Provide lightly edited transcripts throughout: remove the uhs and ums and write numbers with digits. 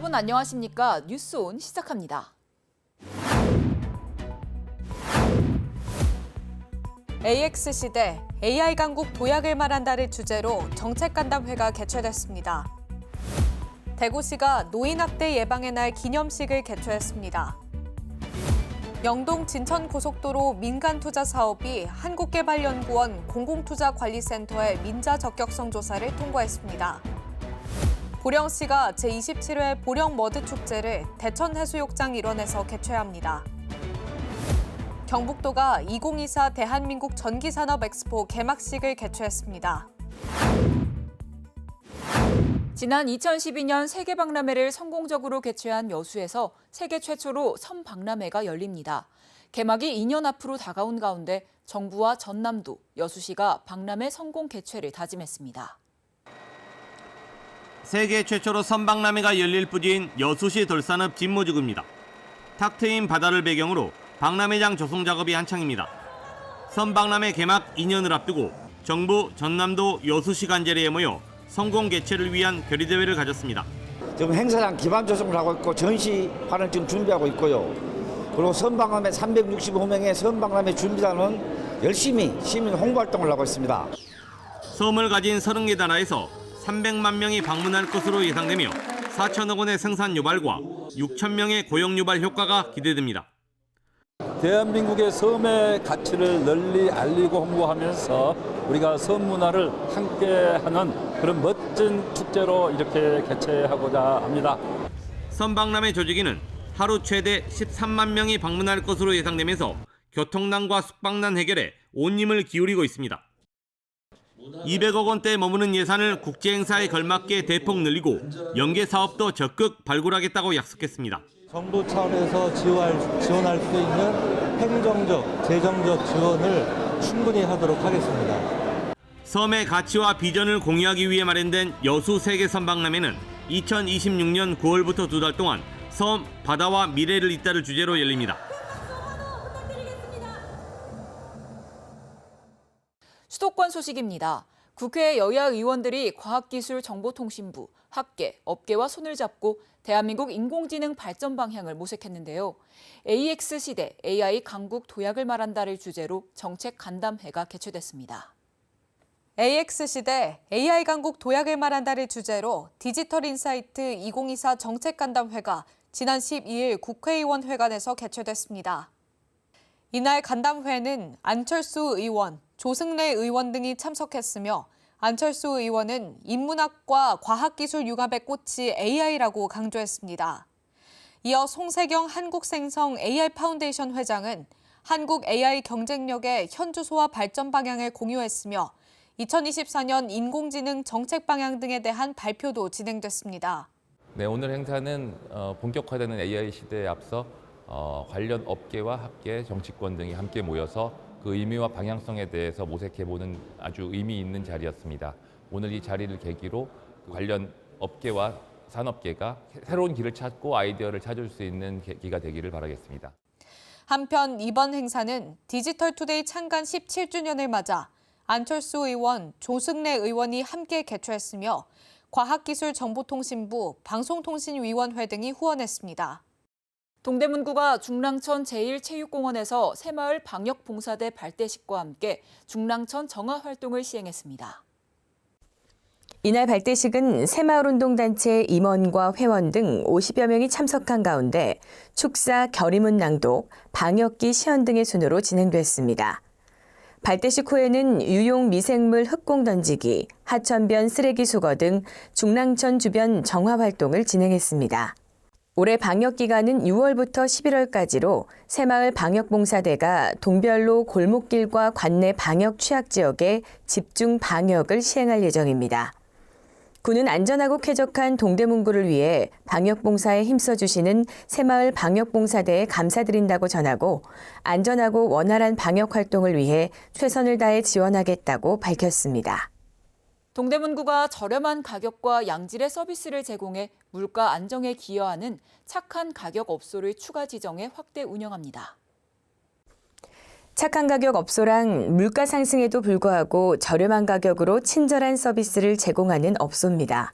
여러분 안녕하십니까? 뉴스온 시작합니다. AX 시대 AI 강국 도약을 말한다를 주제로 정책간담회가 개최됐습니다. 대구시가 노인학대 예방의 날 기념식을 개최했습니다. 영동 진천고속도로 민간투자 사업이 한국개발연구원 공공투자관리센터의 민자 적격성 조사를 통과했습니다. 보령시가 제27회 보령 머드 축제를 대천해수욕장 일원에서 개최합니다. 경북도가 2024 대한민국 전기산업 엑스포 개막식을 개최했습니다. 지난 2012년 세계박람회를 성공적으로 개최한 여수에서 세계 최초로 섬박람회가 열립니다. 개막이 2년 앞으로 다가온 가운데 정부와 전남도, 여수시가 박람회 성공 개최를 다짐했습니다. 세계 최초로 섬박람회가 열릴 부지인 여수시 돌산읍 진모죽입니다. 탁 트인 바다를 배경으로 박람회장 조성 작업이 한창입니다. 섬박람회 개막 2년을 앞두고 정부, 전남도, 여수시 간제리에 모여 성공 개최를 위한 결의대회를 가졌습니다. 지금 행사장 기반 조성을 하고 있고 전시관을 지금 준비하고 있고요. 그리고 섬박람회 365명의 섬박람회 준비단은 열심히 시민 홍보활동을 하고 있습니다. 섬을 가진 30개 나라에서 300만 명이 방문할 것으로 예상되며 4천억 원의 생산 유발과 6천 명의 고용 유발 효과가 기대됩니다. 대한민국의 섬의 가치를 널리 알리고 홍보하면서 우리가 섬 문화를 함께하는 그런 멋진 축제로 이렇게 개최하고자 합니다. 섬박람회 조직위는 하루 최대 13만 명이 방문할 것으로 예상되면서 교통난과 숙박난 해결에 온 힘을 기울이고 있습니다. 200억 원대에 머무는 예산을 국제행사에 걸맞게 대폭 늘리고 연계 사업도 적극 발굴하겠다고 약속했습니다. 정부 차원에서 지원할 수 있는 행정적, 재정적 지원을 충분히 하도록 하겠습니다. 섬의 가치와 비전을 공유하기 위해 마련된 여수 세계 섬박람회는 2026년 9월부터 2달 동안 섬, 바다와 미래를 잇따를 주제로 열립니다. 수도권 소식입니다. 국회 여야 의원들이 과학기술정보통신부, 학계, 업계와 손을 잡고 대한민국 인공지능 발전 방향을 모색했는데요. AX 시대 AI 강국 도약을 말한다를 주제로 정책 간담회가 개최됐습니다. AX 시대 AI 강국 도약을 말한다를 주제로 디지털 인사이트 2024 정책간담회가 지난 12일 국회의원 회관에서 개최됐습니다. 이날 간담회는 안철수 의원, 조승래 의원 등이 참석했으며 안철수 의원은 인문학과 과학기술 융합의 꽃이 AI라고 강조했습니다. 이어 송세경 한국생성 AI 파운데이션 회장은 한국 AI 경쟁력의 현주소와 발전 방향을 공유했으며 2024년 인공지능 정책 방향 등에 대한 발표도 진행됐습니다. 네, 오늘 행사는 본격화되는 AI 시대에 앞서 관련 업계와 학계, 정치권 등이 함께 모여서 그 의미와 방향성에 대해서 모색해보는 아주 의미 있는 자리였습니다. 오늘 이 자리를 계기로 관련 업계와 산업계가 새로운 길을 찾고 아이디어를 찾을 수 있는 계기가 되기를 바라겠습니다. 한편 이번 행사는 디지털투데이 창간 17주년을 맞아 안철수 의원, 조승래 의원이 함께 개최했으며 과학기술정보통신부, 방송통신위원회 등이 후원했습니다. 동대문구가 중랑천 제1체육공원에서 새마을 방역봉사대 발대식과 함께 중랑천 정화 활동을 시행했습니다. 이날 발대식은 새마을운동단체 임원과 회원 등 50여 명이 참석한 가운데 축사, 결의문 낭독, 방역기 시연 등의 순으로 진행됐습니다. 발대식 후에는 유용 미생물 흙공 던지기, 하천변 쓰레기 수거 등 중랑천 주변 정화 활동을 진행했습니다. 올해 방역 기간은 6월부터 11월까지로 새마을 방역봉사대가 동별로 골목길과 관내 방역 취약 지역에 집중 방역을 시행할 예정입니다. 구는 안전하고 쾌적한 동대문구를 위해 방역봉사에 힘써주시는 새마을 방역봉사대에 감사드린다고 전하고 안전하고 원활한 방역 활동을 위해 최선을 다해 지원하겠다고 밝혔습니다. 동대문구가 저렴한 가격과 양질의 서비스를 제공해 물가 안정에 기여하는 착한 가격 업소를 추가 지정해 확대 운영합니다. 착한 가격 업소랑 물가 상승에도 불구하고 저렴한 가격으로 친절한 서비스를 제공하는 업소입니다.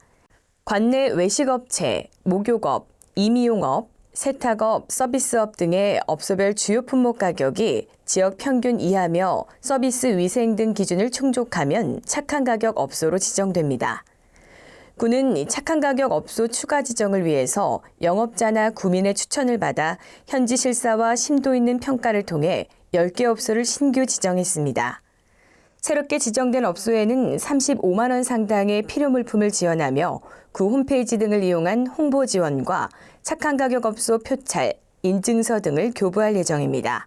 관내 외식업체, 목욕업, 임의용업, 세탁업, 서비스업 등의 업소별 주요 품목 가격이 지역 평균 이하며 서비스 위생 등 기준을 충족하면 착한 가격 업소로 지정됩니다. 군은 착한 가격 업소 추가 지정을 위해서 영업자나 구민의 추천을 받아 현지 실사와 심도 있는 평가를 통해 10개 업소를 신규 지정했습니다. 새롭게 지정된 업소에는 35만 원 상당의 필요 물품을 지원하며 구 홈페이지 등을 이용한 홍보 지원과 착한 가격 업소 표찰, 인증서 등을 교부할 예정입니다.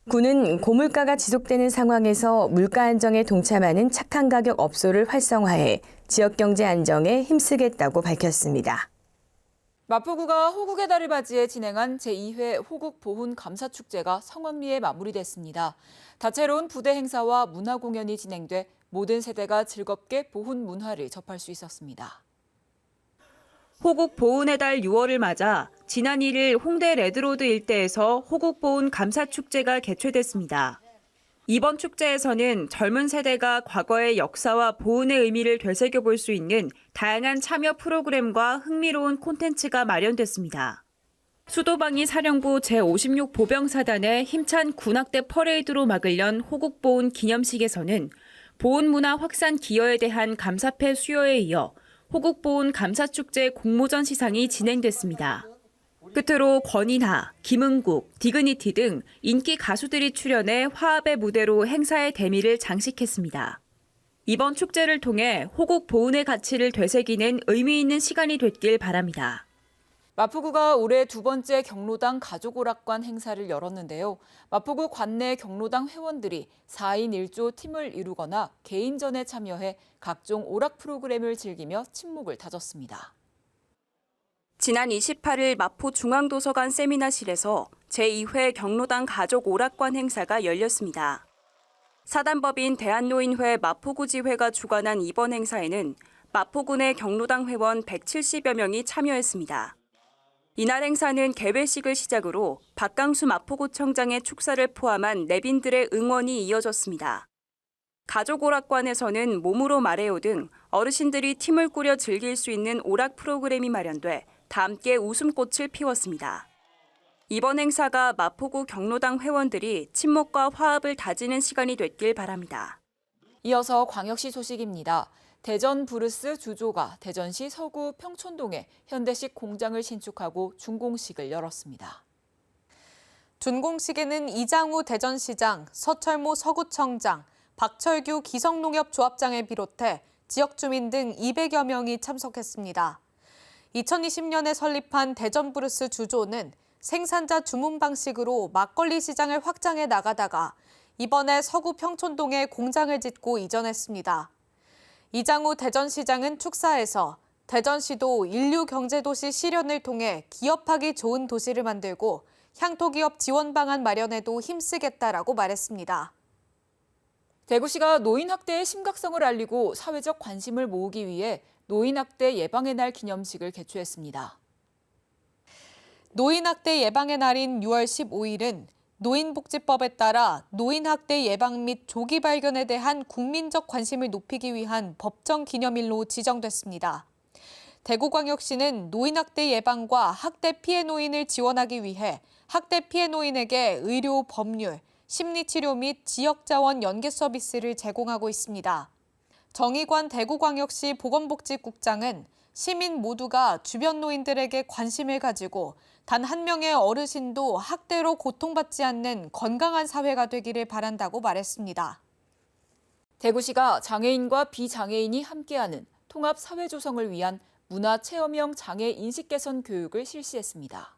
군은 고물가가 지속되는 상황에서 물가 안정에 동참하는 착한 가격 업소를 활성화해 지역 경제 안정에 힘쓰겠다고 밝혔습니다. 마포구가 호국의 달을 맞이해 진행한 제2회 호국 보훈 감사축제가 성황리에 마무리됐습니다. 다채로운 부대 행사와 문화 공연이 진행돼 모든 세대가 즐겁게 보훈 문화를 접할 수 있었습니다. 호국 보훈의 달 6월을 맞아 지난 1일 홍대 레드로드 일대에서 호국 보훈 감사축제가 개최됐습니다. 이번 축제에서는 젊은 세대가 과거의 역사와 보훈의 의미를 되새겨볼 수 있는 다양한 참여 프로그램과 흥미로운 콘텐츠가 마련됐습니다. 수도방위 사령부 제56 보병사단의 힘찬 군악대 퍼레이드로 막을 연 호국 보훈 기념식에서는 보훈 문화 확산 기여에 대한 감사패 수여에 이어 호국 보훈 감사축제 공모전 시상이 진행됐습니다. 끝으로 권인하, 김은국, 디그니티 등 인기 가수들이 출연해 화합의 무대로 행사의 대미를 장식했습니다. 이번 축제를 통해 호국 보훈의 가치를 되새기는 의미 있는 시간이 됐길 바랍니다. 마포구가 올해 두 번째 경로당 가족오락관 행사를 열었는데요. 마포구 관내 경로당 회원들이 4인 1조 팀을 이루거나 개인전에 참여해 각종 오락 프로그램을 즐기며 친목을 다졌습니다. 지난 28일 마포중앙도서관 세미나실에서 제2회 경로당 가족 오락관 행사가 열렸습니다. 사단법인 대한노인회 마포구지회가 주관한 이번 행사에는 마포군의 경로당 회원 170여 명이 참여했습니다. 이날 행사는 개회식을 시작으로 박강수 마포구청장의 축사를 포함한 내빈들의 응원이 이어졌습니다. 가족 오락관에서는 몸으로 말해요 등 어르신들이 팀을 꾸려 즐길 수 있는 오락 프로그램이 마련돼 다 함께 웃음꽃을 피웠습니다. 이번 행사가 마포구 경로당 회원들이 친목과 화합을 다지는 시간이 됐길 바랍니다. 이어서 광역시 소식입니다. 대전 브루스 주조가 대전시 서구 평촌동에 현대식 공장을 신축하고 준공식을 열었습니다. 준공식에는 이장우 대전시장, 서철모 서구청장, 박철규 기성농협조합장을 비롯해 지역 주민 등 200여 명이 참석했습니다. 2020년에 설립한 대전 브루스 주조는 생산자 주문 방식으로 막걸리 시장을 확장해 나가다가 이번에 서구 평촌동에 공장을 짓고 이전했습니다. 이장우 대전시장은 축사에서 대전시도 인류 경제도시 실현을 통해 기업하기 좋은 도시를 만들고 향토기업 지원 방안 마련에도 힘쓰겠다라고 말했습니다. 대구시가 노인학대의 심각성을 알리고 사회적 관심을 모으기 위해 노인학대 예방의 날 기념식을 개최했습니다. 노인학대 예방의 날인 6월 15일은 노인복지법에 따라 노인학대 예방 및 조기 발견에 대한 국민적 관심을 높이기 위한 법정 기념일로 지정됐습니다. 대구광역시는 노인학대 예방과 학대 피해 노인을 지원하기 위해 학대 피해 노인에게 의료, 법률, 심리치료 및 지역자원 연계 서비스를 제공하고 있습니다. 정의관 대구광역시 보건복지국장은 시민 모두가 주변 노인들에게 관심을 가지고 단 한 명의 어르신도 학대로 고통받지 않는 건강한 사회가 되기를 바란다고 말했습니다. 대구시가 장애인과 비장애인이 함께하는 통합 사회 조성을 위한 문화체험형 장애 인식 개선 교육을 실시했습니다.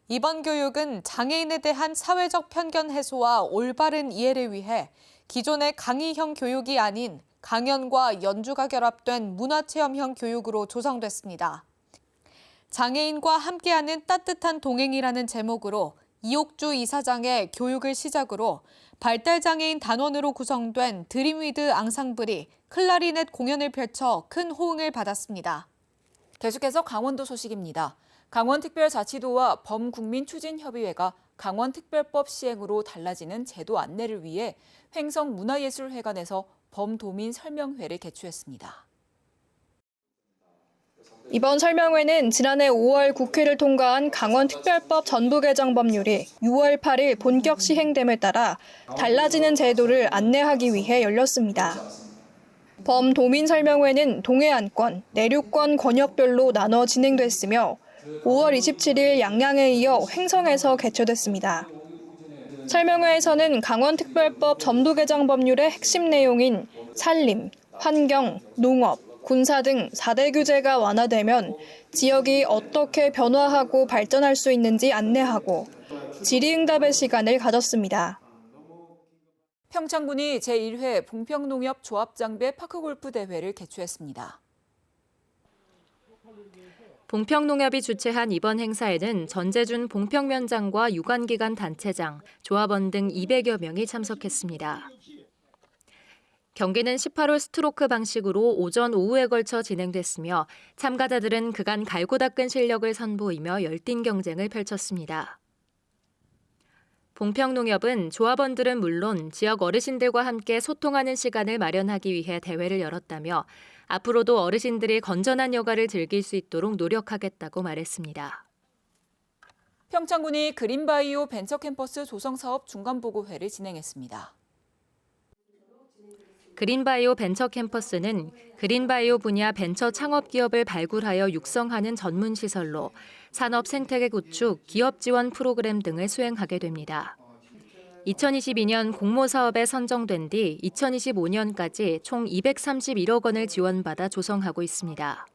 이번 교육은 장애인에 대한 사회적 편견 해소와 올바른 이해를 위해 기존의 강의형 교육이 아닌 강연과 연주가 결합된 문화체험형 교육으로 조성됐습니다. 장애인과 함께하는 따뜻한 동행이라는 제목으로 이옥주 이사장의 교육을 시작으로 발달장애인 단원으로 구성된 드림위드 앙상블이 클라리넷 공연을 펼쳐 큰 호응을 받았습니다. 계속해서 강원도 소식입니다. 강원특별자치도와 범국민추진협의회가 강원특별법 시행으로 달라지는 제도 안내를 위해 횡성문화예술회관에서 범도민 설명회를 개최했습니다. 이번 설명회는 지난해 5월 국회를 통과한 강원특별법 전부 개정 법률이 6월 8일 본격 시행됨에 따라 달라지는 제도를 안내하기 위해 열렸습니다. 범도민 설명회는 동해안권, 내륙권 권역별로 나눠 진행됐으며 5월 27일 양양에 이어 횡성에서 개최됐습니다. 설명회에서는 강원특별법 전부 개정 법률의 핵심 내용인 산림, 환경, 농업, 군사 등 4대 규제가 완화되면 지역이 어떻게 변화하고 발전할 수 있는지 안내하고 질의응답의 시간을 가졌습니다. 평창군이 제1회 봉평농협 조합장배 파크골프 대회를 개최했습니다. 봉평농협이 주최한 이번 행사에는 전재준 봉평면장과 유관기관 단체장, 조합원 등 200여 명이 참석했습니다. 경기는 18홀 스트로크 방식으로 오전, 오후에 걸쳐 진행됐으며 참가자들은 그간 갈고 닦은 실력을 선보이며 열띤 경쟁을 펼쳤습니다. 봉평농협은 조합원들은 물론 지역 어르신들과 함께 소통하는 시간을 마련하기 위해 대회를 열었다며 앞으로도 어르신들이 건전한 여가를 즐길 수 있도록 노력하겠다고 말했습니다. 평창군이 그린바이오 벤처캠퍼스 조성사업 중간보고회를 진행했습니다. 그린바이오 벤처캠퍼스는 그린바이오 분야 벤처 창업 기업을 발굴하여 육성하는 전문 시설로 산업 생태계 구축, 기업 지원 프로그램 등을 수행하게 됩니다. 2022년 공모 사업에 선정된 뒤 2025년까지 총 231억 원을 지원받아 조성하고 있습니다.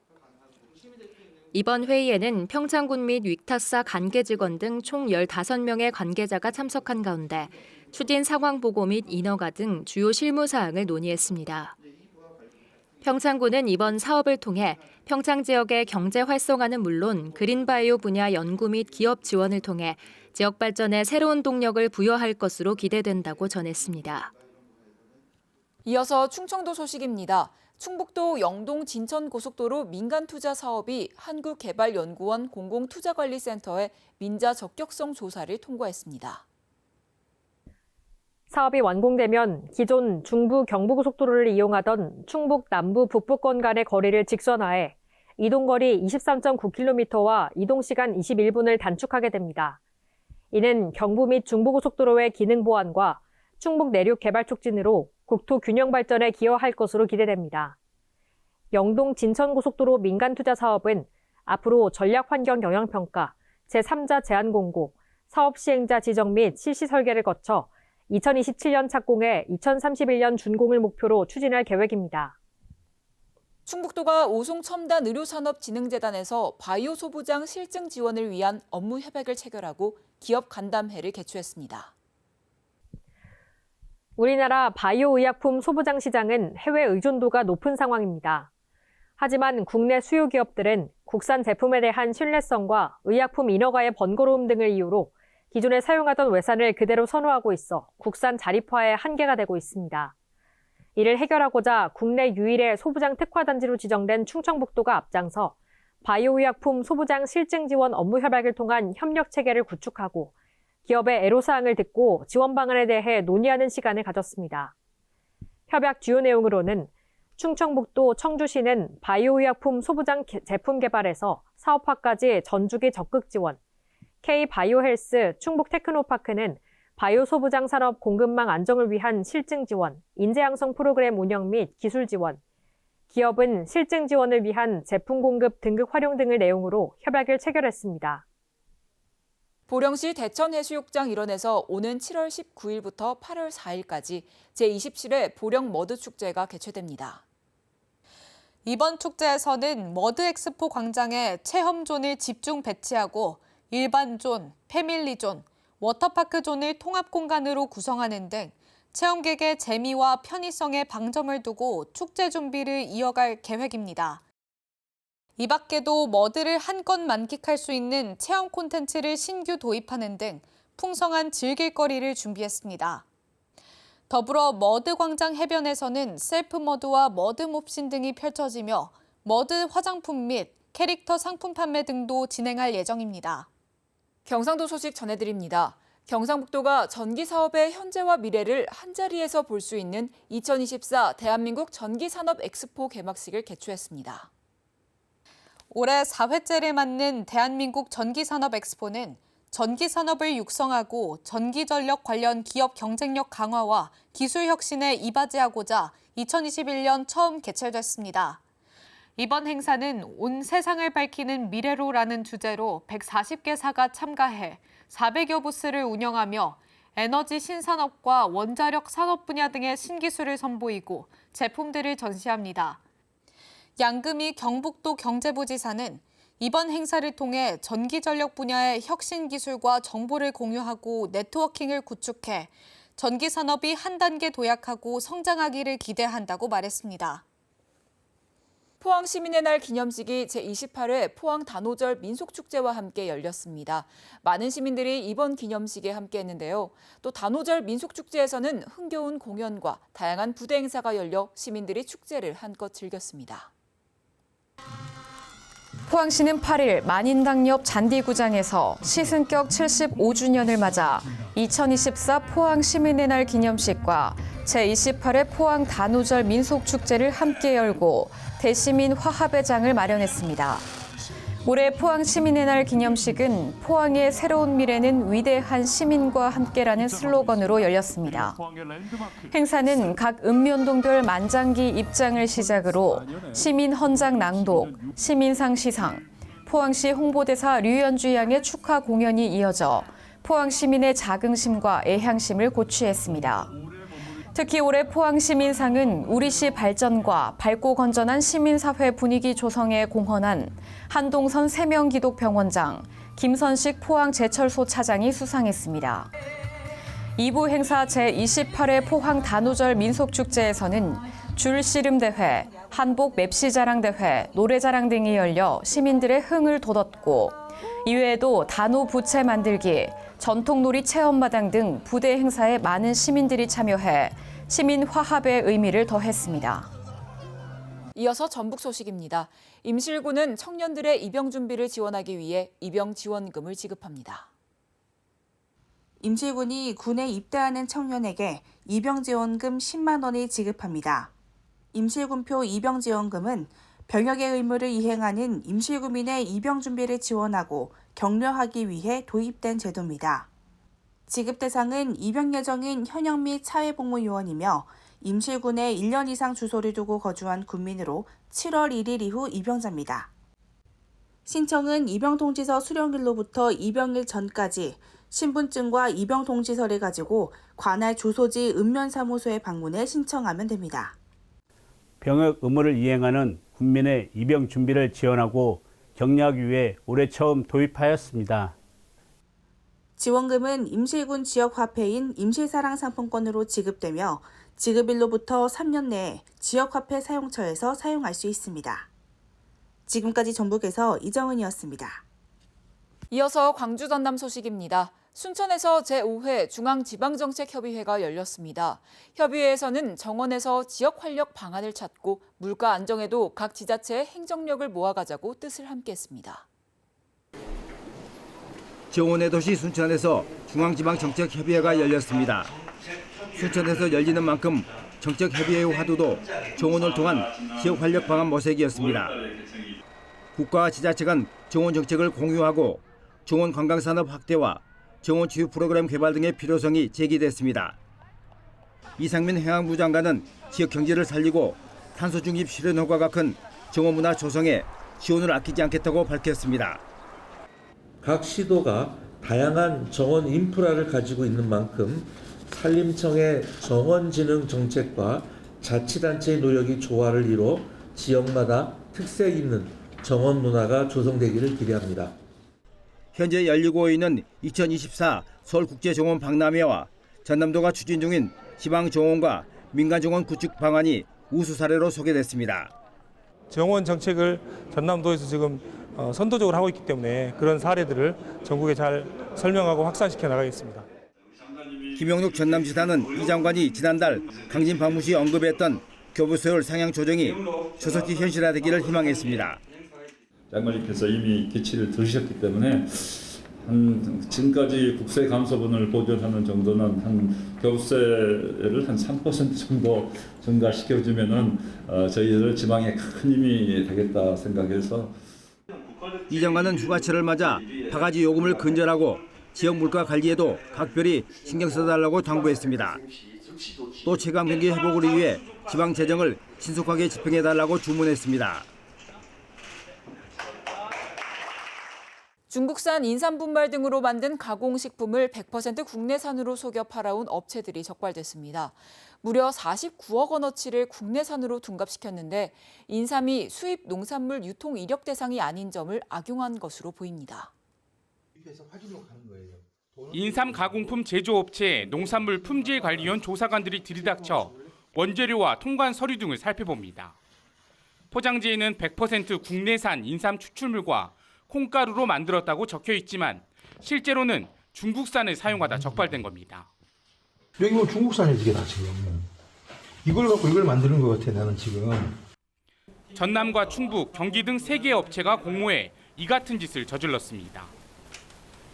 이번 회의에는 평창군 및 윅타사 관계 직원 등 총 15명의 관계자가 참석한 가운데 추진 상황 보고 및 인허가 등 주요 실무 사항을 논의했습니다. 평창군은 이번 사업을 통해 평창 지역의 경제 활성화는 물론 그린바이오 분야 연구 및 기업 지원을 통해 지역 발전에 새로운 동력을 부여할 것으로 기대된다고 전했습니다. 이어서 충청도 소식입니다. 충북도 영동 진천 고속도로 민간 투자 사업이 한국개발연구원 공공투자관리센터의 민자 적격성 조사를 통과했습니다. 사업이 완공되면 기존 중부 경부고속도로를 이용하던 충북 남부 북부권 간의 거리를 직선화해 이동거리 23.9km와 이동시간 21분을 단축하게 됩니다. 이는 경부 및 중부고속도로의 기능 보완과 충북 내륙 개발 촉진으로 국토 균형 발전에 기여할 것으로 기대됩니다. 영동 진천고속도로 민간투자 사업은 앞으로 전략환경영향평가, 제3자 제안공고, 사업시행자 지정 및 실시 설계를 거쳐 2027년 착공에 2031년 준공을 목표로 추진할 계획입니다. 충북도가 오송첨단의료산업진흥재단에서 바이오 소부장 실증 지원을 위한 업무 협약을 체결하고 기업 간담회를 개최했습니다. 우리나라 바이오 의약품 소부장 시장은 해외 의존도가 높은 상황입니다. 하지만 국내 수요 기업들은 국산 제품에 대한 신뢰성과 의약품 인허가의 번거로움 등을 이유로 기존에 사용하던 외산을 그대로 선호하고 있어 국산 자립화에 한계가 되고 있습니다. 이를 해결하고자 국내 유일의 소부장 특화단지로 지정된 충청북도가 앞장서 바이오 의약품 소부장 실증 지원 업무 협약을 통한 협력 체계를 구축하고 기업의 애로사항을 듣고 지원 방안에 대해 논의하는 시간을 가졌습니다. 협약 주요 내용으로는 충청북도 청주시는 바이오 의약품 소부장 제품 개발에서 사업화까지 전주기 적극 지원, K-바이오헬스 충북테크노파크는 바이오 소부장 산업 공급망 안정을 위한 실증 지원, 인재 양성 프로그램 운영 및 기술 지원, 기업은 실증 지원을 위한 제품 공급 등급 활용 등을 내용으로 협약을 체결했습니다. 보령시 대천해수욕장 일원에서 오는 7월 19일부터 8월 4일까지 제27회 보령 머드축제가 개최됩니다. 이번 축제에서는 머드엑스포 광장에 체험존을 집중 배치하고 일반존, 패밀리존, 워터파크존을 통합공간으로 구성하는 등 체험객의 재미와 편의성에 방점을 두고 축제 준비를 이어갈 계획입니다. 이 밖에도 머드를 한껏 만끽할 수 있는 체험 콘텐츠를 신규 도입하는 등 풍성한 즐길거리를 준비했습니다. 더불어 머드 광장 해변에서는 셀프 머드와 머드 몹신 등이 펼쳐지며 머드 화장품 및 캐릭터 상품 판매 등도 진행할 예정입니다. 경상도 소식 전해드립니다. 경상북도가 전기 사업의 현재와 미래를 한자리에서 볼 수 있는 2024 대한민국 전기산업 엑스포 개막식을 개최했습니다. 올해 4회째를 맞는 대한민국 전기산업 엑스포는 전기산업을 육성하고 전기전력 관련 기업 경쟁력 강화와 기술 혁신에 이바지하고자 2021년 처음 개최됐습니다. 이번 행사는 온 세상을 밝히는 미래로라는 주제로 140개사가 참가해 400여 부스를 운영하며 에너지 신산업과 원자력 산업 분야 등의 신기술을 선보이고 제품들을 전시합니다. 양금희 경북도 경제부지사는 이번 행사를 통해 전기전력 분야의 혁신 기술과 정보를 공유하고 네트워킹을 구축해 전기산업이 한 단계 도약하고 성장하기를 기대한다고 말했습니다. 포항시민의 날 기념식이 제28회 포항 단오절 민속축제와 함께 열렸습니다. 많은 시민들이 이번 기념식에 함께했는데요. 또 단오절 민속축제에서는 흥겨운 공연과 다양한 부대 행사가 열려 시민들이 축제를 한껏 즐겼습니다. 포항시는 8일 만인당 옆 잔디구장에서 시승격 75주년을 맞아 2024 포항시민의 날 기념식과 제28회 포항 단오절 민속축제를 함께 열고 대시민 화합의 장을 마련했습니다. 올해 포항시민의 날 기념식은 포항의 새로운 미래는 위대한 시민과 함께라는 슬로건으로 열렸습니다. 행사는 각 읍면동별 만장기 입장을 시작으로 시민 헌장 낭독, 시민상 시상, 포항시 홍보대사 류현주 양의 축하 공연이 이어져 포항 시민의 자긍심과 애향심을 고취했습니다. 특히 올해 포항시민상은 우리시 발전과 밝고 건전한 시민사회 분위기 조성에 공헌한 한동선 세명기독병원장, 김선식 포항제철소 차장이 수상했습니다. 2부 행사 제28회 포항 단오절 민속축제에서는 줄씨름대회, 한복 맵시자랑대회, 노래자랑 등이 열려 시민들의 흥을 돋웠고 이외에도 단오 부채 만들기, 전통놀이 체험마당 등 부대 행사에 많은 시민들이 참여해 시민 화합의 의미를 더했습니다. 이어서 전북 소식입니다. 임실군은 청년들의 입영 준비를 지원하기 위해 입영 지원금을 지급합니다. 임실군이 군에 입대하는 청년에게 입영 지원금 10만 원을 지급합니다. 임실군표 입영 지원금은 병역의 의무를 이행하는 임실구민의 입영 준비를 지원하고 격려하기 위해 도입된 제도입니다. 지급 대상은 입영 예정인 현역 및 사회복무요원이며 임실군에 1년 이상 주소를 두고 거주한 군민으로 7월 1일 이후 입영자입니다. 신청은 입영통지서 수령일로부터 입영일 전까지 신분증과 입영통지서를 가지고 관할 주소지 읍면사무소에 방문해 신청하면 됩니다. 병역 의무를 이행하는 군민의 입영 준비를 지원하고 격려하기 위해 올해 처음 도입하였습니다. 지원금은 임실군 지역화폐인 임실사랑 상품권으로 지급되며 지급일로부터 3년 내에 지역화폐 사용처에서 사용할 수 있습니다. 지금까지 전북에서 이정은이었습니다. 이어서 광주 전남 소식입니다. 순천에서 제5회 중앙지방정책협의회가 열렸습니다. 협의회에서는 정원에서 지역 활력 방안을 찾고 물가 안정에도 각 지자체의 행정력을 모아가자고 뜻을 함께했습니다. 정원의 도시 순천에서 중앙지방정책협의회가 열렸습니다. 순천에서 열리는 만큼 정책협의회의 화두도 정원을 통한 지역 활력 방안 모색이었습니다. 국가와 지자체 간 정원 정책을 공유하고 정원 관광산업 확대와 정원 치유 프로그램 개발 등의 필요성이 제기됐습니다. 이상민 행안부 장관은 지역 경제를 살리고 탄소 중립 실현 효과가 큰 정원 문화 조성에 지원을 아끼지 않겠다고 밝혔습니다. 각 시도가 다양한 정원 인프라를 가지고 있는 만큼 산림청의 정원진흥 정책과 자치단체의 노력이 조화를 이뤄 지역마다 특색 있는 정원 문화가 조성되기를 기대합니다. 현재 열리고 있는 2024 서울국제정원 박람회와 전남도가 추진 중인 지방정원과 민간정원 구축 방안이 우수 사례로 소개됐습니다. 정원 정책을 전남도에서 지금 선도적으로 하고 있기 때문에 그런 사례들을 전국에 잘 설명하고 확산시켜 나가겠습니다. 김영록 전남지사는 이 장관이 지난달 강진방문시 언급했던 교부세율 상향 조정이 조속히 현실화되기를 희망했습니다. 장관님께서 이미 기치를 들으셨기 때문에 지금까지 국세 감소분을 보존하는 정도는 교부세를 한 3% 정도 증가시켜주면은 저희들 지방에 큰 힘이 되겠다 생각해서 이전과는 휴가철을 맞아 바가지 요금을 근절하고 지역 물가 관리에도 각별히 신경 써달라고 당부했습니다. 또 체감 경기 회복을 위해 지방 재정을 신속하게 집행해달라고 주문했습니다. 중국산 인삼 분말 등으로 만든 가공식품을 100% 국내산으로 속여 팔아온 업체들이 적발됐습니다. 무려 49억 원어치를 국내산으로 둔갑시켰는데 인삼이 수입 농산물 유통 이력 대상이 아닌 점을 악용한 것으로 보입니다. 인삼 가공품 제조업체 농산물 품질관리원 조사관들이 들이닥쳐 원재료와 통관 서류 등을 살펴봅니다. 포장지에는 100% 국내산 인삼 추출물과 콩가루로 만들었다고 적혀 있지만 실제로는 중국산을 사용하다 적발된 겁니다. 여기 뭐 중국산이 이게 다 지금. 이걸 갖고 이걸 만드는 것 같아 나는 지금. 전남과 충북, 경기 등 3개 업체가 공모해 이 같은 짓을 저질렀습니다.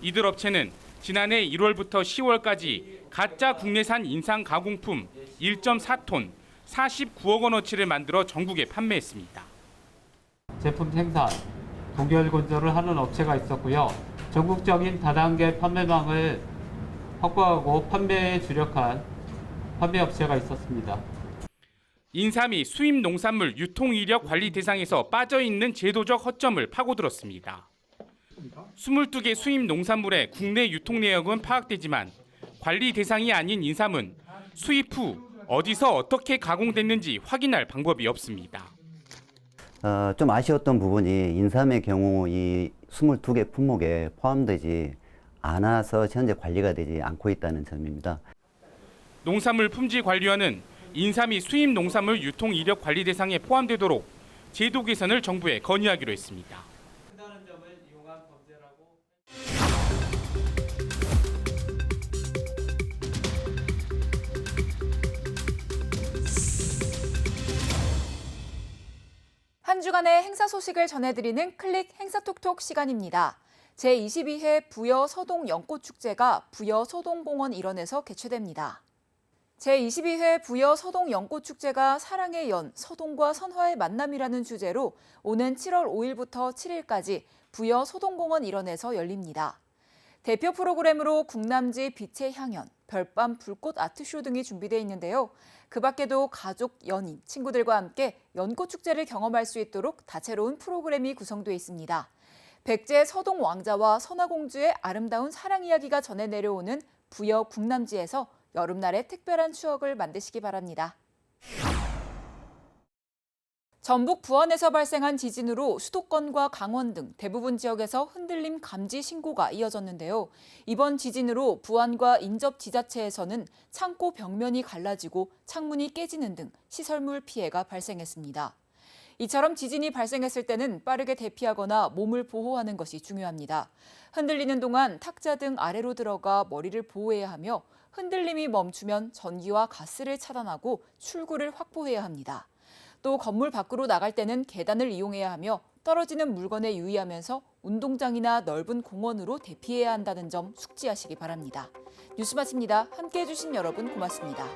이들 업체는 지난해 1월부터 10월까지 가짜 국내산 인삼 가공품 1.4톤, 49억 원어치를 만들어 전국에 판매했습니다. 제품 생산, 동결 건조를 하는 업체가 있었고요. 전국적인 다단계 판매망을 확보하고 판매에 주력한 판매 업체가 있었습니다. 인삼이 수입 농산물 유통 이력 관리 대상에서 빠져 있는 제도적 허점을 파고들었습니다. 22개 수입 농산물의 국내 유통 내역은 파악되지만 관리 대상이 아닌 인삼은 수입 후 어디서 어떻게 가공됐는지 확인할 방법이 없습니다. 좀 아쉬웠던 부분이 인삼의 경우 이 22개 품목에 포함되지 않아서 현재 관리가 되지 않고 있다는 점입니다. 농산물 품질관리원은 인삼이 수입 농산물 유통 이력 관리 대상에 포함되도록 제도 개선을 정부에 건의하기로 했습니다. 한 주간의 행사 소식을 전해드리는 클릭 행사톡톡 시간입니다. 제22회 부여 서동 연꽃축제가 부여 서동공원 일원에서 개최됩니다. 제22회 부여 서동 연꽃축제가 사랑의 연, 서동과 선화의 만남이라는 주제로 오는 7월 5일부터 7일까지 부여 서동공원 일원에서 열립니다. 대표 프로그램으로 국남지 빛의 향연, 별밤 불꽃 아트쇼 등이 준비되어 있는데요. 그 밖에도 가족, 연인, 친구들과 함께 연꽃축제를 경험할 수 있도록 다채로운 프로그램이 구성되어 있습니다. 백제 서동 왕자와 선화공주의 아름다운 사랑 이야기가 전해 내려오는 부여 국남지에서 여름날의 특별한 추억을 만드시기 바랍니다. 전북 부안에서 발생한 지진으로 수도권과 강원 등 대부분 지역에서 흔들림 감지 신고가 이어졌는데요. 이번 지진으로 부안과 인접 지자체에서는 창고 벽면이 갈라지고 창문이 깨지는 등 시설물 피해가 발생했습니다. 이처럼 지진이 발생했을 때는 빠르게 대피하거나 몸을 보호하는 것이 중요합니다. 흔들리는 동안 탁자 등 아래로 들어가 머리를 보호해야 하며 흔들림이 멈추면 전기와 가스를 차단하고 출구를 확보해야 합니다. 또 건물 밖으로 나갈 때는 계단을 이용해야 하며 떨어지는 물건에 유의하면서 운동장이나 넓은 공원으로 대피해야 한다는 점 숙지하시기 바랍니다. 뉴스 마칩니다. 함께해 주신 여러분 고맙습니다.